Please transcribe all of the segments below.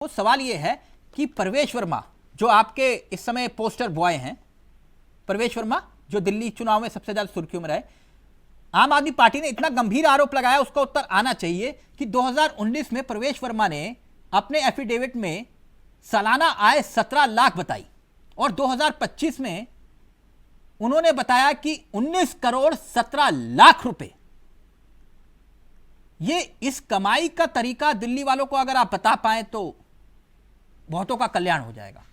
वो सवाल ये है कि प्रवेश वर्मा जो आपके इस समय पोस्टर बॉय हैं, प्रवेश वर्मा जो दिल्ली चुनाव में सबसे ज्यादा सुर्खियों में रहे, आम आदमी पार्टी ने इतना गंभीर आरोप लगाया, उसका उत्तर आना चाहिए कि 2019 में प्रवेश वर्मा ने अपने एफिडेविट में सालाना आय 17 लाख बताई और 2025 में उन्होंने बताया कि 19 करोड़ 17 लाख रुपए। ये इस कमाई का तरीका दिल्ली वालों को अगर आप बता पाए तो बहुतों का कल्याण हो जाएगा।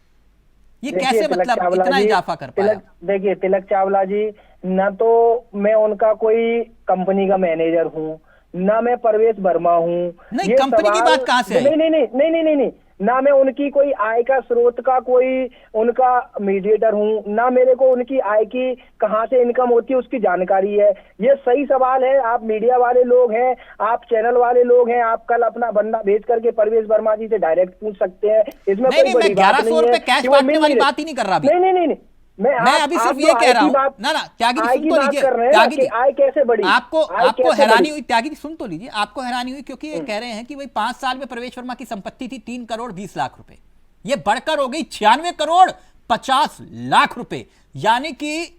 ये कैसे मतलब इतना इजाफा कर पाया? देखिए तिलक चावला जी, ना तो मैं उनका कोई कंपनी का मैनेजर हूँ, ना मैं प्रवेश वर्मा हूँ। नहीं, कंपनी की बात कहां से आई? नहीं नहीं नहीं नहीं नहीं नहीं नहीं, ना मैं उनकी कोई आय का स्रोत का कोई उनका मीडिएटर हूँ, ना मेरे को उनकी आय की कहां से इनकम होती है उसकी जानकारी है। ये सही सवाल है, आप मीडिया वाले लोग हैं, आप चैनल वाले लोग हैं, आप कल अपना बंदा भेज करके प्रवेश वर्मा जी से डायरेक्ट पूछ सकते हैं। इसमें कोई बड़ी बात नहीं है। 1100 रुपए कैश बांटने वाली बात ही नहीं कर रहा। नहीं नहीं नहीं, मैं अभी सिर्फ ये कह रहा हूं ना त्यागी जी, सुन तो लीजिए। त्यागी जी, आय कैसे बढ़ी? आपको हैरानी हुई? त्यागी जी सुन तो लीजिए, आपको हैरानी हुई क्योंकि ये कह रहे हैं कि भाई 5 साल में प्रवेश वर्मा की संपत्ति थी 3 करोड़ 20 लाख रुपए, ये बढ़कर हो गई 96 करोड़ 50 लाख रुपए, यानी कि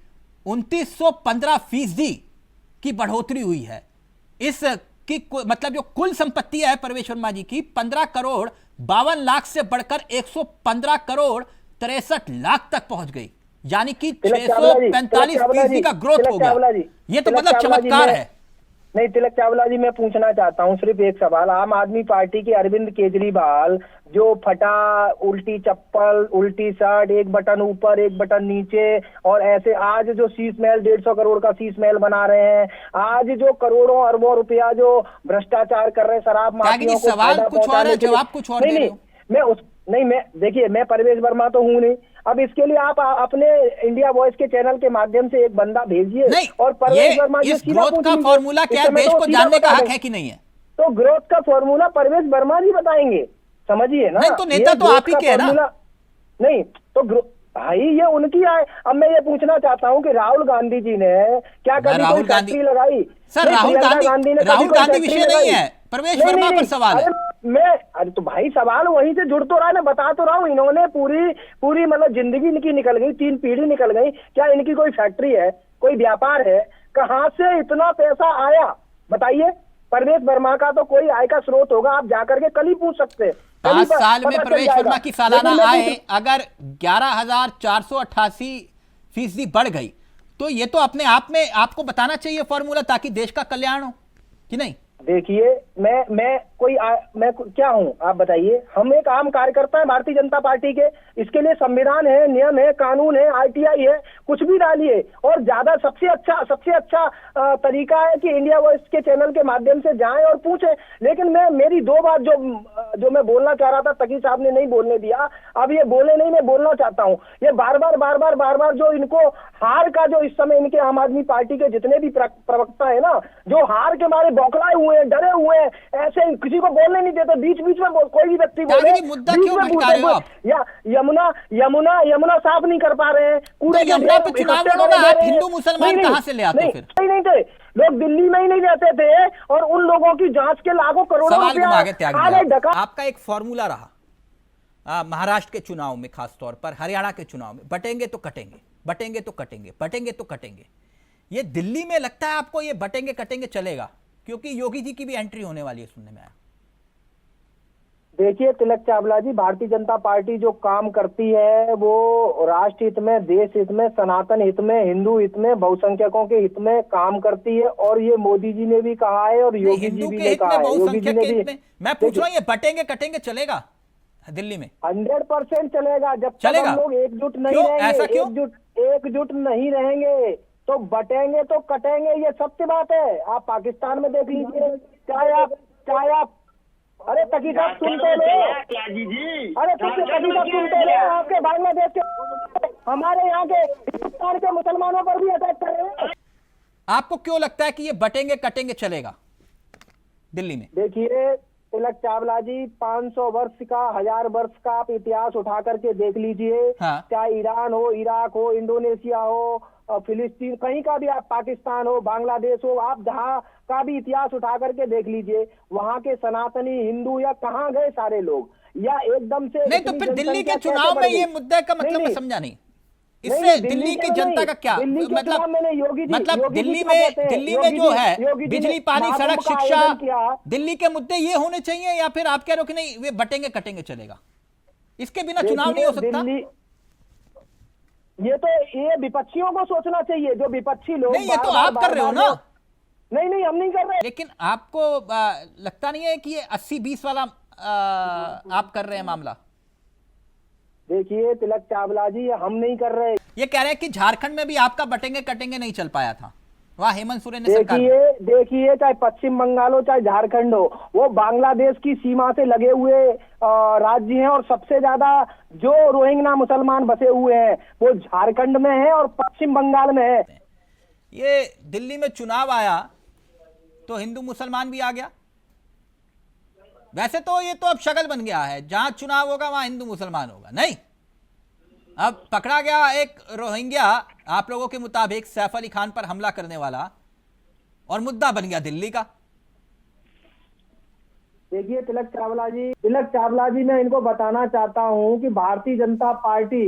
2915% की बढ़ोतरी हुई है। इस की मतलब जो कुल संपत्ति है प्रवेश वर्मा जी की 15 करोड़ 52 लाख से बढ़कर 115 करोड़ 63 लाख तक पहुंच गई, यानी कि 645% का ग्रोथ हो गया। ये तो मतलब चमत्कार है। नहीं तिलक चावला जी, मैं पूछना चाहता हूं सिर्फ एक सवाल। आम आदमी पार्टी के अरविंद केजरीवाल जो फटा उल्टी चप्पल उल्टी शर्ट, एक बटन ऊपर एक बटन नीचे, और ऐसे आज जो शीश महल 150 करोड़ का शीश महल बना रहे हैं, आज जो करोड़ों अरबों रुपया जो भ्रष्टाचार कर रहे हैं, शराब माफियाओं को सवाल कुछ और है, जवाब कुछ और दे रहे हो। मैं देखिए, मैं प्रवेश वर्मा तो हूं नहीं। अब इसके लिए आप अपने इंडिया वॉइस के चैनल के माध्यम से एक बंदा भेजिए और प्रवेश वर्मा इस ग्रोथ का फॉर्मूला क्या देश को जानने का हक है कि नहीं है? तो ग्रोथ का फॉर्मूला प्रवेश वर्मा जी बताएंगे, समझिए ना। नहीं तो नेता तो आप ही के है ना। नहीं तो भाई ये उनकी आय। अब मैं ये पूछना चाहता हूँ कि राहुल गांधी जी ने क्या कभी कोई फैक्ट्री लगाई? सर राहुल गांधी विषय नहीं है, प्रवेश वर्मा पर सवाल है। अरे तो भाई सवाल वहीं से जुड़ तो रहा है, मैं बता तो रहा हूँ। इन्होंने पूरी मतलब जिंदगी इनकी निकल गई, 3 पीढ़ी निकल गई। क्या इनकी कोई फैक्ट्री है, कोई व्यापार है? कहां से इतना पैसा आया बताइए? प्रवेश वर्मा का तो कोई आय का स्रोत होगा, आप जाकर के कल ही पूछ सकते हैं। 5 साल में प्रवेश वर्मा की सालाना आय अगर 11,488% बढ़ गई तो ये तो अपने आप में आपको बताना चाहिए फॉर्मूला, ताकि देश का कल्याण हो कि नहीं? देखिए मैं क्या हूं आप बताइए? हम एक आम कार्यकर्ता है भारतीय जनता पार्टी के। इसके लिए संविधान है, नियम है, कानून है, आरटीआई है, कुछ भी डालिए। और ज्यादा सबसे अच्छा तरीका है कि इंडिया वॉइस के चैनल के माध्यम से जाएं और पूछें। लेकिन मेरी 2 बात जो मैं बोलना चाह रहा था, तकी साहब ने नहीं बोलने दिया। अब ये बोले नहीं, मैं बोलना चाहता हूँ। ये बार बार जो इनको हार का, जो इस समय इनके आम आदमी पार्टी के जितने भी प्रवक्ता है ना, जो हार के मारे बौखलाए हुए हैं, डरे हुए हैं, ऐसे किसी को बोलने नहीं देते। बीच में कोई भी व्यक्ति बोले, मुद्दा क्यों भटका रहे हो आप? या यमुना साफ नहीं कर पा रहे हैं। तो यमुना पे चुनाव लड़ोगे आप, हिंदू मुसलमान कहां से ले आते हो? फिर नहीं थे लोग, दिल्ली में ही नहीं रहते थे, और उन लोगों की जांच के लाखों करोड़ों रुपया। आपका एक फॉर्मूला रहा महाराष्ट्र के चुनाव में, खासतौर पर हरियाणा के चुनाव में, बटेंगे तो कटेंगे, बटेंगे तो कटेंगे, बटेंगे तो कटेंगे। ये दिल्ली में लगता है आपको ये बटेंगे कटेंगे चलेगा, क्योंकि योगी जी की भी एंट्री होने वाली है, सुनने में आया। देखिए तिलक चावला जी, भारतीय जनता पार्टी जो काम करती है वो राष्ट्र हित में, देश हित में, सनातन हित में, हिंदू हित में, बहुसंख्यकों के हित में काम करती है। और ये मोदी जी ने भी कहा है और योगी जी भी ने कहा है। योगी जी ने भी। मैं पूछ रहा हूँ, ये बटेंगे कटेंगे चलेगा दिल्ली में? 100% चलेगा। जब तक हम लोग एकजुट नहीं रहेंगे, एकजुट नहीं रहेंगे तो बटेंगे तो कटेंगे, ये सत्य बात है। आप पाकिस्तान में देख लीजिए, चाहे आप अरे तकी साहब सुनते लो, अरे तकी साहब सुनते लो, आपके बांग्लादेश के, हमारे यहाँ के हिंदुस्तान के मुसलमानों पर भी अटैक कर रहे हैं। आपको क्यों लगता है कि ये बटेंगे कटेंगे चलेगा दिल्ली में? देखिए तिलक चावला जी, 500 वर्ष का, 1000 वर्ष का आप इतिहास उठा करके देख लीजिए। चाहे ईरान हो, इराक हो, इंडोनेशिया हो, फिलिस्तीन, कहीं का भी, आप पाकिस्तान हो, बांग्लादेश हो, आप जहां का भी इतिहास उठा करके देख लीजिए, वहां के सनातनी हिंदू या कहां गए सारे लोग? या एकदम से नहीं तो इतनी फिर दिल्ली के जनसंख्या कैसे चुनाव बढ़ में गई? ये मुद्दे का मतलब मैं नहीं, समझा नहीं। नहीं, इससे दिल्ली दिल्ली की के जनता नहीं, का क्या दिल्ली के मतलब, चुनाव में योगी जी दिल्ली क्या कहते हैं? दिल्ली में जो है योगी जी ने बिजली, पानी, सड़क, महाकुंभ का शिक्षा, आयोजन किया। दिल्ली के मुद्दे ये होने चाहिए, या फिर आप कह रहे हो कि नहीं वे बटेंगे कटेंगे चलेगा, इसके बिना चुनाव नहीं हो सकता? दिल्ली, ये विपक्षियों को सोचना चाहिए, जो विपक्षी लोग नहीं, ये तो आप कर रहे हो ना। नहीं नहीं, हम नहीं कर रहे। लेकिन आपको लगता नहीं है कि ये 80-20 वाला आप कर रहे हैं मामला? देखिए तिलक चावला जी, हम नहीं कर रहे। ये कह रहे हैं कि झारखंड में भी आपका बटेंगे कटेंगे नहीं चल पाया था, वहां हेमंत सोरेन ने सरकार देखिए चाहे पश्चिम बंगाल हो चाहे झारखंड हो, वो बांग्लादेश की सीमा से लगे हुए राज्य हैं, और सबसे ज्यादा जो रोहिंग्या मुसलमान बसे हुए हैं वो झारखंड में है और पश्चिम बंगाल में है। ये दिल्ली में चुनाव आया तो हिंदू मुसलमान भी आ गया। वैसे तो ये तो अब शक्ल बन गया है, जहां चुनाव होगा वहां हिंदू मुसलमान होगा, नहीं अब पकड़ा गया एक रोहिंग्या आप लोगों के मुताबिक सैफ अली खान पर हमला करने वाला, और मुद्दा बन गया दिल्ली का। देखिए तिलक चावला जी मैं इनको बताना चाहता हूं कि भारतीय जनता पार्टी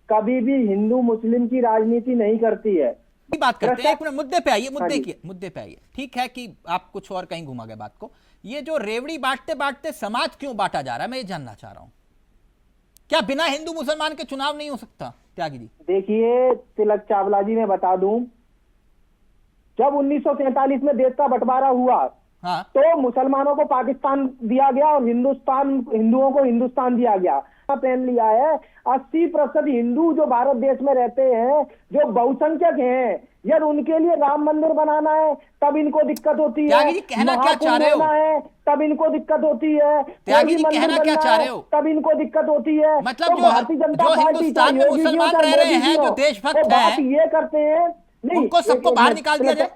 कभी भी हिंदू मुस्लिम की राजनीति नहीं करती है। बात करते हैं, एक मिनट मुद्दे पे आइए, हाँ मुद्दे पे आइए। ठीक है कि आप कुछ और कहीं घुमा गए बात को। ये जो रेवड़ी बांटते बांटते समाज क्यों बांटा जा रहा है, मैं ये जानना चाह रहा हूं। क्या बिना हिंदू मुसलमान के चुनाव नहीं हो सकता त्यागी जी? देखिए तिलक चावला जी मैं बता दूं, जब 1947 में देश का बंटवारा हुआ, हाँ, तो मुसलमानों को पाकिस्तान दिया गया और हिंदुओं को हिंदुस्तान दिया गया। पहन लिया है 80% हिंदू जो भारत देश में रहते हैं, जो बहुसंख्यक हैं, यार उनके लिए राम मंदिर बनाना है तब इनको दिक्कत होती है। त्यागी जी कहना क्या चाह रहे हो? है तब इनको दिक्कत होती है। त्यागी जी कहना क्या चाह रहे हो? तब इनको दिक्कत होती है। मतलब तो जो भारतीय जनता जो पार्टी हिंदुस्तान में चाहे योगी जी हो, मुसलमान चाहे रह रहे मोदी जी हैं, हो, जो देशभक्त वो बात हैं, ये करते हैं, नहीं उनको सबको एक बाहर मिनट, निकाल दिया जाए?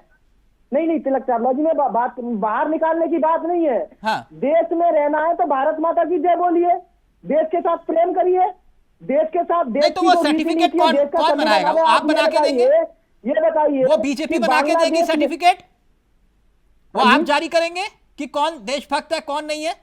नहीं तिलक चावला जी में बात बाहर निकालने की बात नहीं है। हाँ। देश में रहना है तो भारत माता की जय बोलिए, देश के साथ प्रेम करिए, देश के साथ देश नहीं तो वो सर्टिफिकेट कौन बनाएगा? वो आप बना के देंगे? ये बताइए, वो बीजेपी बना के देगी सर्टिफिकेट? वो आप जारी करेंगे कि कौन देशभक्त है कौन नहीं है?